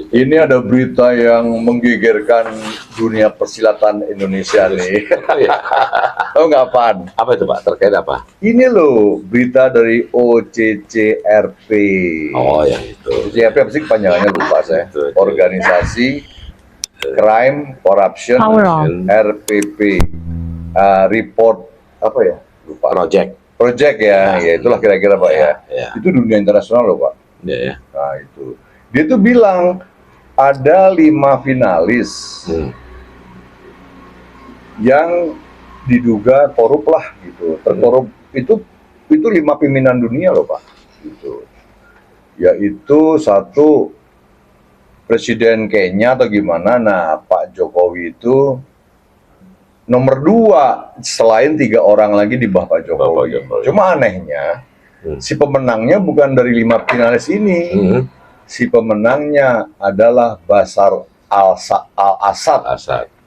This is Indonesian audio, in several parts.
Ini ada berita yang menggegerkan dunia persilatan Indonesia nih. Tahu nggak, Pan? Apa itu Pak? Terkait apa? Ini loh berita dari OCCRP. Oh, yang itu. OCCRP apa sih kepanjangannya, lupa saya. Itu. Organisasi Crime Corruption RPP. Report apa ya? Lupa. Project ya, ya itulah kira-kira Pak ya. Itu dunia internasional loh Pak. Ya. Nah itu. Dia tuh bilang ada 5 finalis yang diduga korup lah gitu, terkorup itu 5 pimpinan dunia loh Pak, gitu. Yaitu satu presiden Kenya atau gimana, nah Pak Jokowi itu nomor 2 selain 3 orang lagi di bawah Pak Jokowi. Cuma anehnya si pemenangnya bukan dari 5 finalis ini. Si pemenangnya adalah Bashar al-Assad,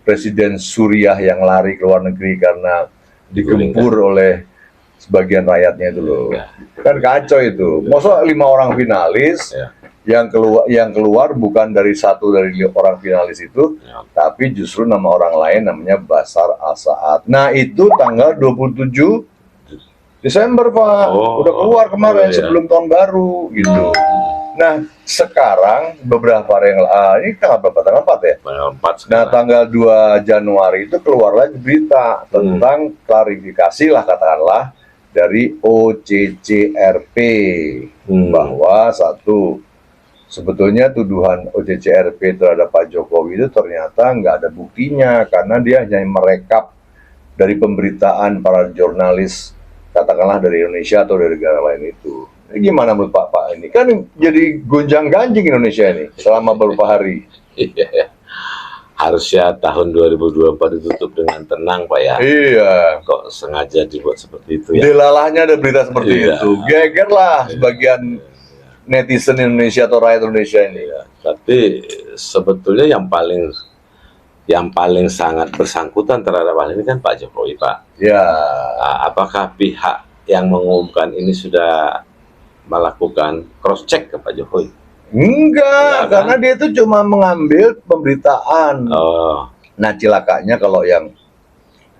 presiden Suriah yang lari ke luar negeri karena digempur oleh sebagian rakyatnya itu loh. Kan kacau itu. Masa 5 orang finalis yang keluar bukan dari satu dari 5 orang finalis itu, tapi justru nama orang lain namanya Bashar al-Assad. Nah itu tanggal 27 Desember Pak, udah keluar kemarin sebelum tahun baru gitu. Nah sekarang beberapa hari yang ini tanggal berapa? Tanggal 4 ya? Tanggal 4 Nah tanggal 2 Januari itu keluar lagi berita tentang klarifikasi lah katakanlah dari OCCRP bahwa satu, sebetulnya tuduhan OCCRP terhadap Pak Jokowi itu ternyata nggak ada buktinya karena dia hanya merekap dari pemberitaan para jurnalis katakanlah dari Indonesia atau dari negara lain itu. Ini gimana menurut Pak ini? Kan jadi gonjang-ganjing Indonesia ini selama beberapa hari. Iya. Harusnya tahun 2024 ditutup dengan tenang Pak ya. Iya. Kok sengaja dibuat seperti itu ya? Delalahnya ada berita seperti itu. Geger lah sebagian netizen Indonesia atau rakyat Indonesia ini. Tapi sebetulnya yang paling sangat bersangkutan terhadap hal ini kan Pak Jokowi Pak. Ya. Apakah pihak yang mengumumkan ini sudah melakukan cross check ke Pak Jokowi? Enggak, karena dia itu cuma mengambil pemberitaan. Nah cilakanya kalau yang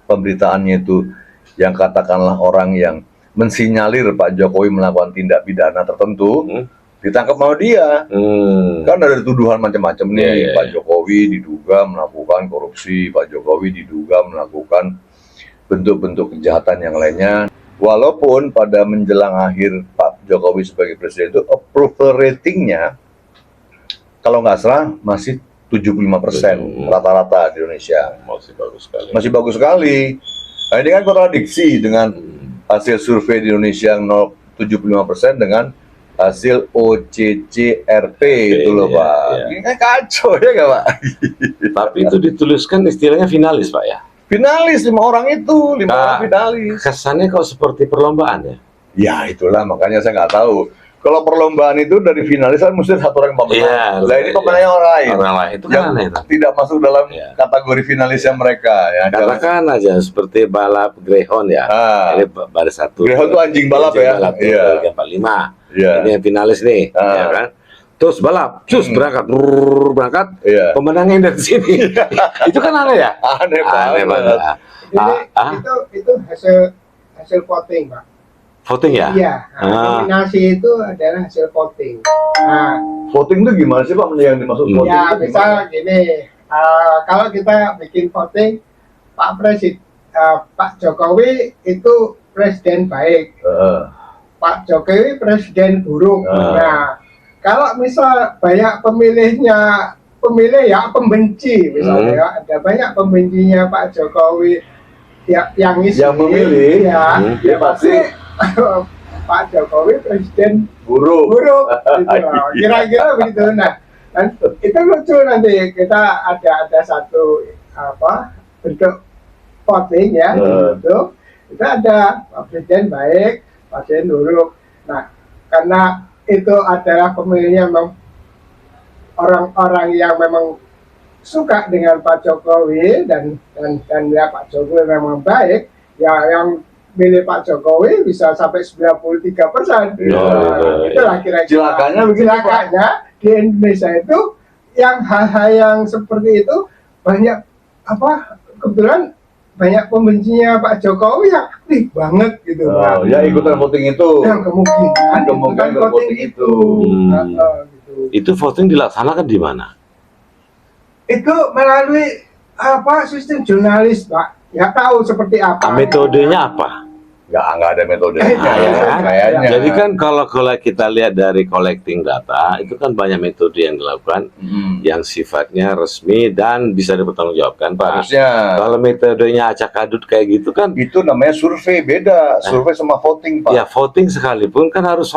pemberitaannya itu yang katakanlah orang yang mensinyalir Pak Jokowi melakukan tindak pidana tertentu, ditangkap sama dia. Kan ada tuduhan macam-macam nih, Pak Jokowi diduga melakukan korupsi, Pak Jokowi diduga melakukan bentuk-bentuk kejahatan yang lainnya. Walaupun pada menjelang akhir Pak Jokowi sebagai presiden itu approval ratingnya kalau nggak salah masih 75% rata-rata di Indonesia. Masih bagus sekali. Nah ini kan kontradiksi dengan hasil survei di Indonesia yang 75% dengan hasil OCCRP itu loh Pak. Ini kan kacau ya nggak Pak? Tapi itu dituliskan istilahnya finalis Pak ya? Finalis 5 orang itu, 5 orang finalis. Kesannya kok seperti perlombaan ya? Ya itulah makanya saya nggak tahu. Kalau perlombaan itu dari finalis kan mesti satu orang yang pemenang. Nah ini pemenangnya orang lain. Orang lain itu kan aneh. Tidak masuk dalam kategori finalisnya mereka. Ya, katakan aja seperti balap greyhound ya. Ini baris 1. Greyhound itu anjing balap ya. Iya. 45. Ini yang finalis nih, ya kan? Terus balap, berangkat, pemenangnya dari sini. Itu kan aneh ya? Aneh banget. Itu hasil voting, Pak. Voting ya? Iya. Nominasi itu adalah hasil voting. Nah, voting itu gimana sih Pak? Yang dimaksud voting? Ya, misal gini, kalau kita bikin voting, Pak Jokowi itu presiden baik, Pak Jokowi presiden buruk. Nah, kalau misal banyak pemilih ya pembenci misalnya, ada banyak pembencinya Pak Jokowi yang memilih ya pasti Pak Jokowi presiden buruk gitu. Kira-kira begitu. Nah, dan itu lucu nanti kita ada satu bentuk voting ya itu ada Pak presiden baik, Pak presiden buruk. Nah, karena itu adalah pemilihnya memang orang-orang yang memang suka dengan Pak Jokowi dan ya Pak Jokowi memang baik, ya yang milih Pak Jokowi bisa sampai 93%. Itulah kira-kira. Cilakanya di Indonesia itu yang hal-hal yang seperti itu banyak kebetulan banyak pembencinya Pak Jokowi yang aktif banget gitu Pak. Ya ikutan voting itu. Yang kemungkinan voting itu. Gitu. Itu voting dilaksanakan di mana? Itu melalui sistem jurnalis Pak. Ya tahu seperti apa. Metodenya apa? Nggak ada metode. Kayaknya. Jadi kan kalau kita lihat dari collecting data, itu kan banyak metode yang dilakukan yang sifatnya resmi dan bisa dipertanggungjawabkan, Pak. Harusnya. Kalau metodenya acak adut kayak gitu kan, itu namanya survei, beda. Survei sama voting, Pak. Ya voting sekalipun kan harus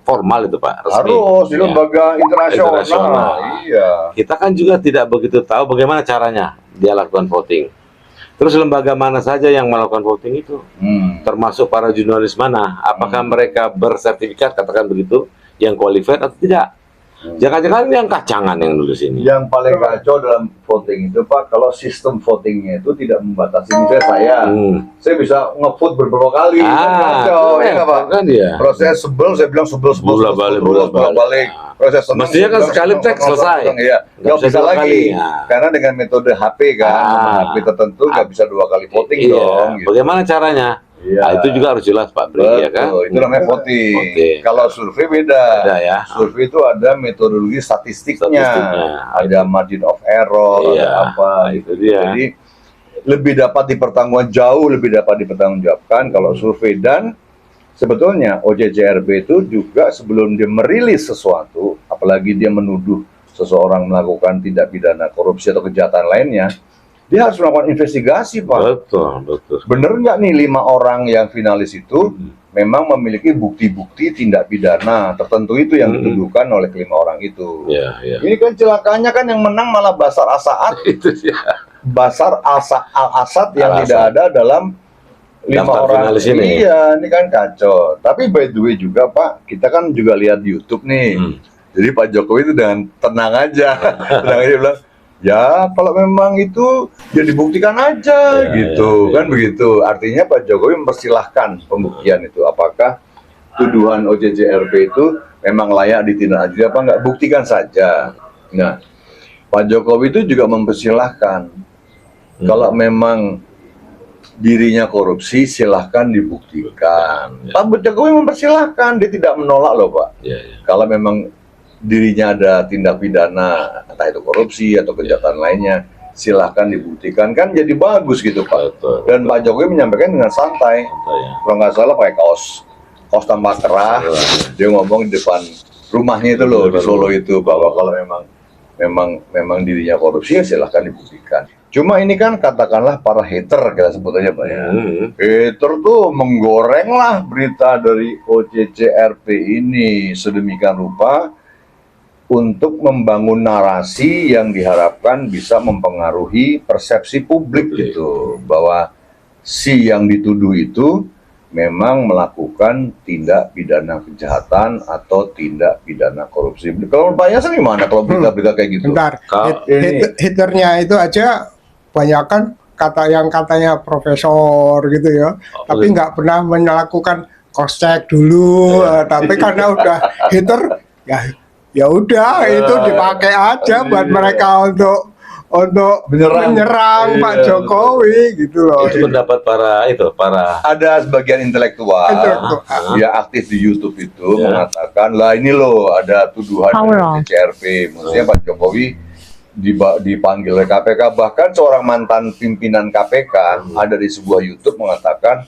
formal itu, Pak. Resmi. Harus di lembaga internasional. Iya. Kita kan juga tidak begitu tahu bagaimana caranya dia lakukan voting. Terus lembaga mana saja yang melakukan voting itu? Termasuk para jurnalis mana? Apakah mereka bersertifikat, katakan begitu, yang qualified atau tidak? Jangan-jangan yang kacangan yang nulis ini. Yang paling kacau dalam voting itu, Pak, kalau sistem votingnya itu tidak membatasi. Misalnya saya bisa nge-vote beberapa kali. Kacau, ya nggak, Pak? Kan dia. Proses sebel, saya bilang sebel bolak-balik. Proses senang, mestinya kan sekali teks selesai. Iya, nggak bisa lagi. Karena dengan metode HP kan, HP tertentu nggak bisa 2 kali voting dong. Gitu. Bagaimana caranya? Nah, itu juga harus jelas, Pak Bri, ya kan? Itu namanya voting. Kalau survei beda. Ya. Survei itu ada metodologi statistiknya. Ada margin of error, ada apa. Itu dia. Jadi lebih dapat dipertanggungjawabkan kalau survei. Dan sebetulnya OJJRB itu juga sebelum dia merilis sesuatu, apalagi dia menuduh seseorang melakukan tindak pidana korupsi atau kejahatan lainnya, dia harus melakukan investigasi, Pak. Betul. Bener nggak nih 5 orang yang finalis itu memang memiliki bukti-bukti tindak pidana tertentu itu yang dituduhkan oleh ke-5 orang itu. Ini kan celakanya kan yang menang malah Bashar al-Assad. Itu dia. Bashar al-Assad yang tidak ada dalam 5 orang ini. Iya, ini kan kacau. Tapi by the way juga, Pak, kita kan juga lihat di YouTube nih. Jadi Pak Jokowi itu dengan tenang aja, bilang, ya kalau memang itu ya dibuktikan aja gitu. Kan begitu. Artinya Pak Jokowi mempersilahkan pembuktian itu. Apakah tuduhan OJJRB itu memang layak ditindaklanjuti apa enggak? Buktikan saja. Nah, Pak Jokowi itu juga mempersilahkan kalau memang dirinya korupsi, silahkan dibuktikan. Pak Jokowi mempersilahkan, dia tidak menolak loh, Pak. Kalau memang dirinya ada tindak pidana, entah itu korupsi atau kejahatan lainnya, silahkan dibuktikan, kan jadi bagus gitu, Pak. Dan Pak Jokowi menyampaikan dengan santai. Kalau nggak salah pakai kaos tanpa kerah, dia ngomong di depan rumahnya itu loh, di Solo itu, bahwa kalau memang dirinya korupsi, ya silahkan dibuktikan. Cuma ini kan katakanlah para hater, kita sebut aja, Pak, ya. Hater tuh menggoreng lah berita dari OJJRB ini sedemikian rupa untuk membangun narasi yang diharapkan bisa mempengaruhi persepsi publik gitu, bahwa si yang dituduh itu memang melakukan tindak pidana kejahatan atau tindak pidana korupsi. Kalau Pak Yasin gimana kalau berita-berita kayak gitu? Bentar, haternya itu aja banyak kan yang katanya profesor gitu ya, tapi nggak pernah melakukan cross check dulu, tapi karena udah hater ya udah itu dipakai aja buat mereka untuk menyerang Pak Jokowi gitu loh. Itu pendapat para ada sebagian intelektual ya aktif di YouTube itu mengatakan, lah ini loh ada tuduhan dari CRP, maksudnya Pak Jokowi dipanggil oleh KPK, bahkan seorang mantan pimpinan KPK ada di sebuah YouTube mengatakan,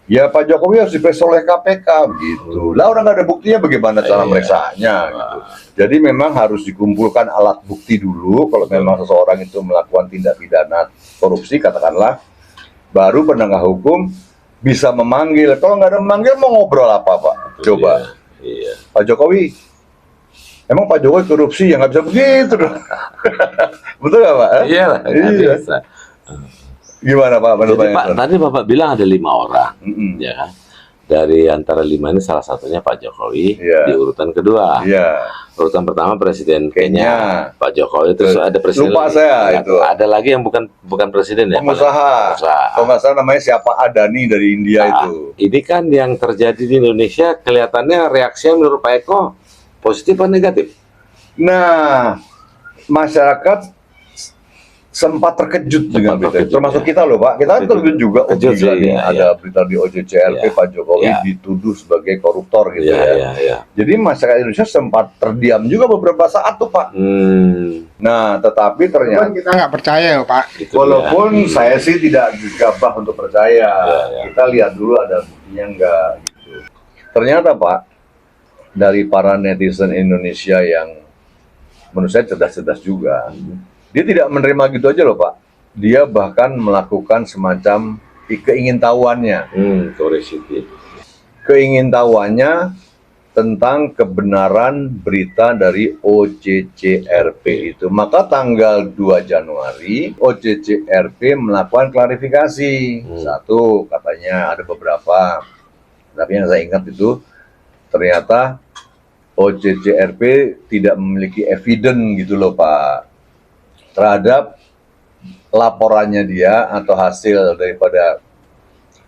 ya Pak Jokowi harus diperiksa oleh KPK gitu. Lah orang nggak ada buktinya, bagaimana cara meriksanya gitu. Jadi memang harus dikumpulkan alat bukti dulu kalau memang seseorang itu melakukan tindak pidana korupsi katakanlah, baru penegak hukum bisa memanggil. Kalau nggak ada memanggil mau ngobrol apa, Pak? Coba. Pak Jokowi, emang Pak Jokowi korupsi ya nggak bisa begitu dong. Betul nggak, Pak? Iya. Gimana, Pak? Jadi, Pak, tadi Bapak bilang ada 5 orang, ya kan? Dari antara 5 ini salah satunya Pak Jokowi di urutan kedua. Urutan pertama Presiden Kenya, Pak Jokowi, terus ada Presiden. Lupa saya itu. Ada lagi yang bukan Presiden ya? Pengusaha. Kalau nggak salah namanya siapa, Adani dari India itu. Ini kan yang terjadi di Indonesia kelihatannya reaksinya menurut Pak Eko positif atau negatif? Nah, masyarakat sempat terkejut dengan berita itu. terkejut, Termasuk ya. kita loh Pak, kita kan terkejut juga. Oh Terkejut gila sih, nih, ya, ada berita di OJCRP Ya. Pak Jokowi Ya. dituduh sebagai koruptor gitu Iya, ya. iya, iya. Jadi masyarakat Indonesia sempat terdiam juga beberapa saat tuh Pak. Nah, tetapi Cuman ternyata kita nggak percaya ya Pak. Itu walaupun dia. saya sih tidak gegabah untuk percaya, Ya. kita lihat dulu ada buktinya enggak gitu. Ternyata Pak, dari para netizen Indonesia yang menurut saya cerdas-cerdas juga, dia tidak menerima gitu aja loh Pak. Dia bahkan melakukan semacam keingintahuannya. Curiosity. Keingintahuannya tentang kebenaran berita dari OJCRP itu. Maka tanggal 2 Januari OJCRP melakukan klarifikasi. Satu, katanya ada beberapa. Tapi yang saya ingat itu ternyata OJCRP tidak memiliki evidence gitu loh Pak, terhadap laporannya dia atau hasil daripada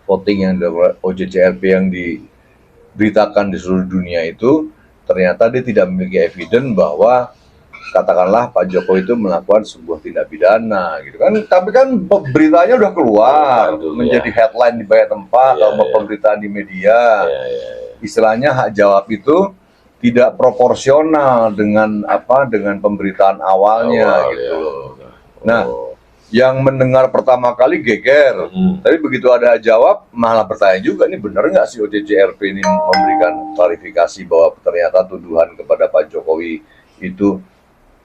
voting yang dilakukan OJCRP yang diberitakan di seluruh dunia itu, ternyata dia tidak memiliki evidence bahwa katakanlah Pak Jokowi itu melakukan sebuah tindak pidana gitu kan. Tapi kan beritanya udah keluar, menjadi headline di banyak tempat, atau pemberitaan di media. Istilahnya hak jawab itu tidak proporsional dengan dengan pemberitaan awalnya gitu. Nah, yang mendengar pertama kali geger, tapi begitu ada jawab malah bertanya juga, nih benar nggak sih OJCRP ini memberikan klarifikasi bahwa ternyata tuduhan kepada Pak Jokowi itu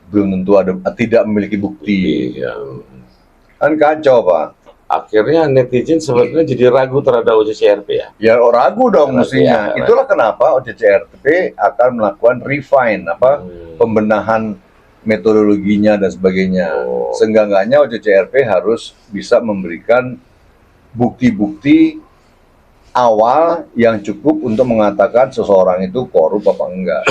belum tentu tidak memiliki bukti. Kan kacau Pak. Akhirnya netizen sebenarnya jadi ragu terhadap OJCRP ya. Ya ragu dong mestinya. Itulah kenapa OJCRP akan melakukan refine pembenahan metodologinya dan sebagainya. Seenggak-enggaknya OJCRP harus bisa memberikan bukti-bukti awal yang cukup untuk mengatakan seseorang itu korup apa enggak.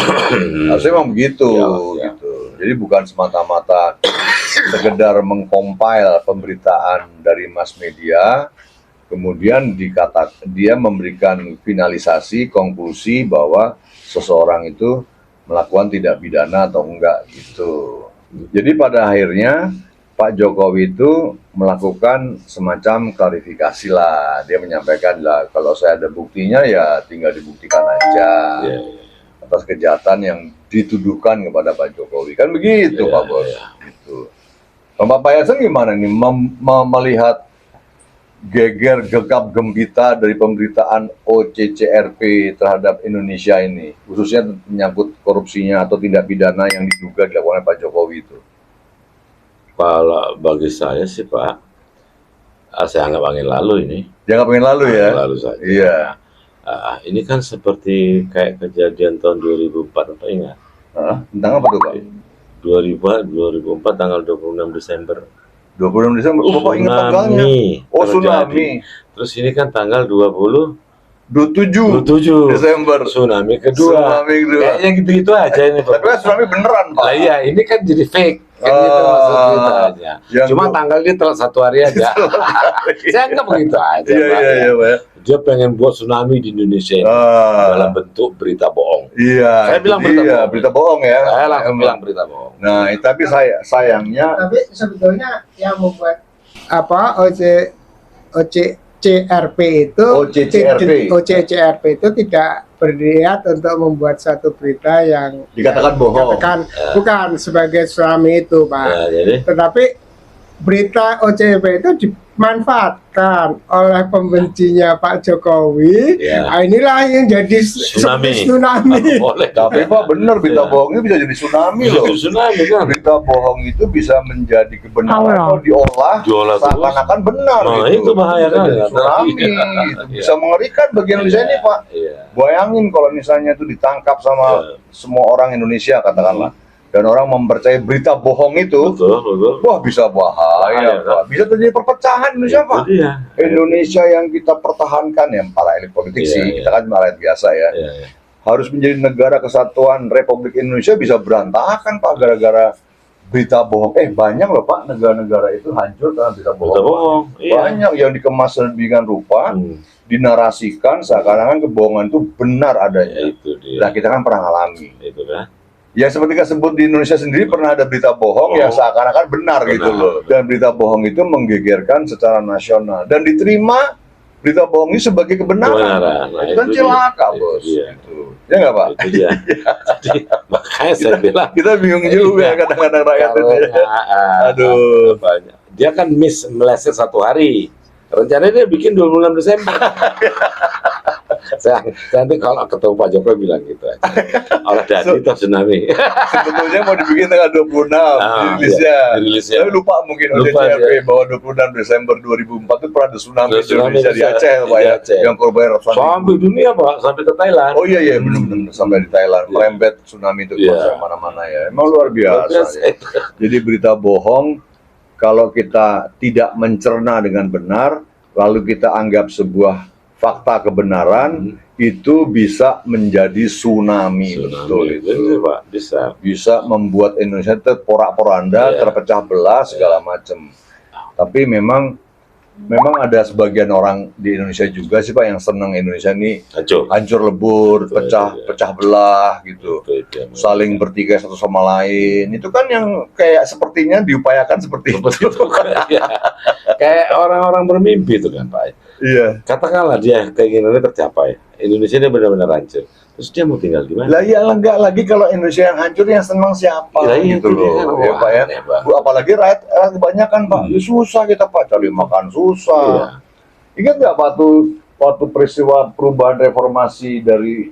Harusnya memang begitu gitu. Jadi bukan semata-mata sekedar mengcompile pemberitaan dari mass media, kemudian dia memberikan finalisasi konklusi bahwa seseorang itu melakukan tidak pidana atau enggak gitu. Jadi pada akhirnya Pak Jokowi itu melakukan semacam klarifikasi lah. Dia menyampaikan lah, kalau saya ada buktinya ya tinggal dibuktikan aja atas kejahatan yang dituduhkan kepada Pak Jokowi. Kan begitu Pak Bos. Gitu. Pak Yasin gimana nih melihat geger gegap gempita dari pemberitaan OJCRP terhadap Indonesia ini, khususnya menyangkut korupsinya atau tindak pidana yang diduga dilakukan oleh Pak Jokowi itu? Kalau bagi saya sih Pak, saya anggap angin lalu ini. Dianggap angin lalu ya? Angin lalu saja. Iya. Ini kan seperti kayak kejadian tahun 2004, apa ingat? Tentang apa tuh Pak? 2004 tanggal 26 Desember. 26 Desember, Bapak ingat tanggalnya? Oh, tsunami. Terus ini kan tanggal 27 Desember. Tsunami kedua. Kayaknya gitu-gitu aja ini Pak. Tapi kan tsunami beneran Pak. Lah iya, ini kan jadi fake. Kan gitu maksud beritanya. Cuma tanggalnya telat 1 hari aja. Saya anggap begitu aja. Iya, Pak. Dia pengen buat tsunami di Indonesia ini dalam bentuk berita bohong. Iya. Saya bilang berita bohong ya. Saya langsung bilang berita bohong. Nah, tapi sayangnya. Tapi sebetulnya yang membuat OJCRP itu tidak berniat untuk membuat satu berita yang dikatakan bohong. Bukan sebagai tsunami itu Pak. Jadi? Tetapi berita OJCRP itu dimanfaatkan oleh pembencinya Pak Jokowi. Nah, inilah yang jadi tsunami. Tapi Pak benar, berita bohong itu bisa jadi tsunami loh. Tsunami kan. Berita bohong itu bisa menjadi kebenaran atau diolah seakan-akan benar. Nah, gitu. itu bahaya kan. Tsunami itu bisa mengerikan bagi Indonesia ini Pak. Bayangin kalau misalnya itu ditangkap sama semua orang Indonesia katakanlah. Dan orang mempercayai berita bohong itu, wah bisa bahaya, Pak. Bisa terjadi perpecahan Indonesia, Pak. Indonesia yang kita pertahankan ya, para elit politik sih, kita kan rakyat biasa ya, harus menjadi negara kesatuan Republik Indonesia bisa berantakan, Pak, gara-gara berita bohong. Banyak loh, Pak, negara-negara itu hancur karena berita bohong. Banyak yang dikemas sedemikian rupa, dinarasikan seakan-akan kebohongan itu benar adanya. Nah, kita kan pernah alami. Ya seperti sebut di Indonesia sendiri pernah ada berita bohong yang seakan-akan benar gitu loh. Dan berita bohong itu menggegerkan secara nasional dan diterima berita bohong ini sebagai kebenaran. Nah, itu kan celaka, Bos. Iya. Gitu. Ya nggak, Pak? Itu dia. Jadi makanya saya bilang Kita bingung juga kadang-kadang rakyat kalau ini. Aduh. banyak. Dia kan meleset 1 hari. Rencananya dia bikin 26 Desember. saya nanti kalau ketemu Pak Jokowi bilang gitu aja. Orang jadi atau tsunami. Sebetulnya mau dibikin tanggal 26 dirilisnya. Dirilisnya. Tapi lupa mungkin Lupa, OJCRP ya. bahwa 26 Desember 2004 itu pernah ada tsunami Ada di tsunami Indonesia di di Aceh, Pak ya. Aceh. Yang korban ratusan ribu. Sampai dunia Pak, sampai ke Thailand. Oh iya benar-benar sampai di Thailand merembet tsunami itu Iya. mana-mana ya. Emang luar biasa. Ya. Jadi berita bohong kalau kita tidak mencerna dengan benar, lalu kita anggap sebuah fakta kebenaran, itu bisa menjadi tsunami. Betul itu. Betul, Pak, Bisa membuat Indonesia terporak-poranda, Iya. terpecah belah segala macam. Tapi memang ada sebagian orang di Indonesia juga sih Pak yang senang Indonesia ini hancur lebur, pecah belah gitu. Saling bertikai satu sama lain. Itu kan yang kayak sepertinya diupayakan seperti itu. Kayak orang-orang bermimpi itu kan Pak. Iya. Katakanlah dia keinginannya tercapai, Indonesia ini benar-benar hancur. Terus dia mau tinggal di mana? Lah ya enggak lagi kalau Indonesia yang hancur yang senang siapa Ya, gitu itu dia loh. kan, Ya, Pak ya. aneh, Pak. Apalagi rakyat kebanyakan Pak. Ya, susah kita Pak cari makan susah. Ingat nggak waktu peristiwa perubahan reformasi dari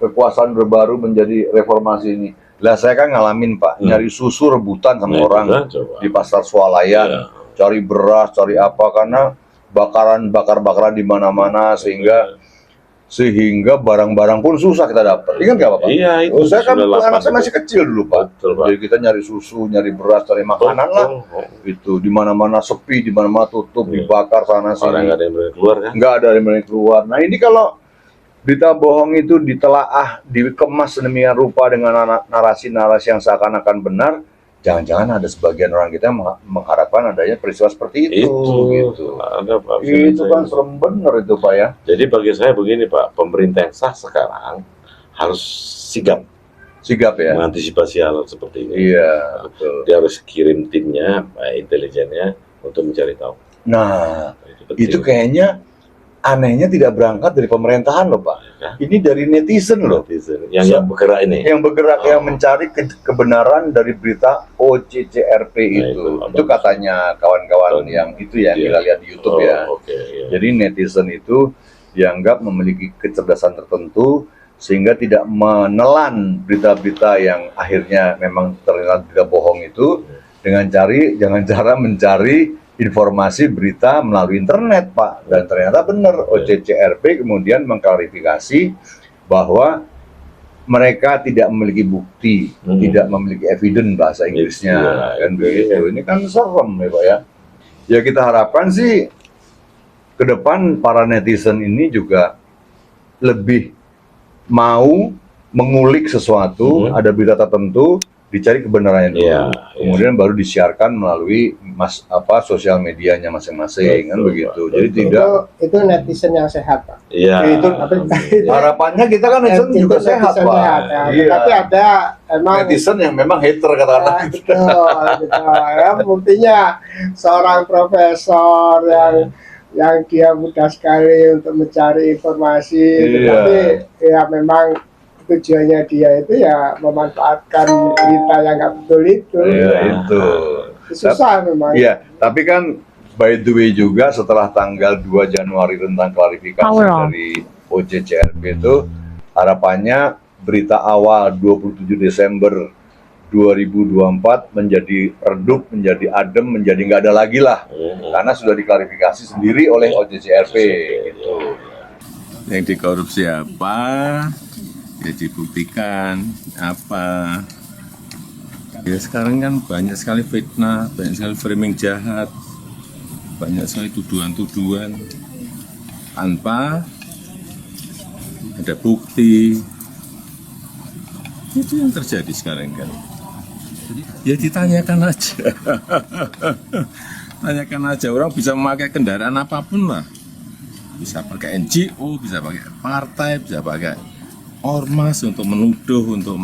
kekuasaan berbaru menjadi reformasi ini? Lah saya kan ngalamin Pak, nyari susu rebutan sama orang di pasar swalayan, cari beras, cari apa karena bakar-bakaran di mana-mana sehingga barang-barang pun susah kita dapat. Ingat nggak Pak? Iya itu. Saya kan anak saya masih kecil dulu Pak. Betul, Pak. Jadi kita nyari susu, nyari beras, cari makanan lah. Itu di mana-mana sepi, di mana-mana tutup, dibakar sana sini. Orang nggak ada yang berani keluar kan? Nggak ada yang berani keluar. Nah ini kalau berita bohong itu ditelaah, dikemas sedemikian rupa dengan narasi-narasi yang seakan-akan benar, jangan-jangan ada sebagian orang kita yang mengharapkan adanya peristiwa seperti itu. Gitu. Ada, Pak. Itu kan serem bener itu Pak ya. Jadi bagi saya begini Pak, pemerintah yang sah sekarang harus sigap ya. mengantisipasi hal seperti ini. Iya, betul. Dia harus kirim timnya, intelijennya untuk mencari tahu. Nah, penting. itu kayaknya anehnya tidak berangkat dari pemerintahan loh Pak. Ya. Ini dari netizen loh. Yang bergerak ini. Yang bergerak, yang mencari kebenaran dari berita OJCRP itu. Itu katanya kawan-kawan yang itu ya, kita lihat di YouTube ya. Jadi netizen itu dianggap memiliki kecerdasan tertentu sehingga tidak menelan berita-berita yang akhirnya memang terlihat berita bohong itu dengan cara mencari informasi berita melalui internet Pak, dan ternyata benar OJCRP kemudian mengklarifikasi bahwa mereka tidak memiliki bukti, tidak memiliki evidence bahasa Inggrisnya, kan begitu. Ini kan serem ya Pak ya. Ya kita harapkan sih ke depan para netizen ini juga lebih mau mengulik sesuatu, ada berita tertentu, dicari kebenarannya dulu, kemudian baru disiarkan melalui sosial medianya masing-masing, kan begitu. Jadi tidak itu netizen yang sehat Pak. Iya. Itu harapannya kita kan netizen juga sehat Pak. Ya. Iya. Tapi ada emang netizen yang memang hater katakanlah. betul. Ya, buktinya seorang profesor yang dia mudah sekali untuk mencari informasi, tapi ya memang tujuannya dia itu ya memanfaatkan berita yang nggak betul itu. Iya, itu. Susah memang. Iya, tapi kan by the way juga setelah tanggal 2 Januari tentang klarifikasi dari OJCRP itu, harapannya berita awal 27 Desember 2024 menjadi redup, menjadi adem, menjadi nggak ada lagi lah. Karena sudah diklarifikasi sendiri oleh OJCRP gitu. Yang dikorupsi apa? Ya dibuktikan apa. Ya sekarang kan banyak sekali fitnah, banyak sekali framing jahat, banyak sekali tuduhan-tuduhan tanpa ada bukti. Itu yang terjadi sekarang kan. Ya ditanyakan aja. Tanyakan aja, orang bisa memakai kendaraan apapun lah. Bisa pakai NGO, bisa pakai partai, bisa pakai ormas untuk menuduh, untuk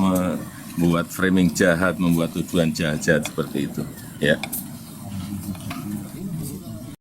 membuat framing jahat, membuat tuduhan jahat-jahat seperti itu. Ya.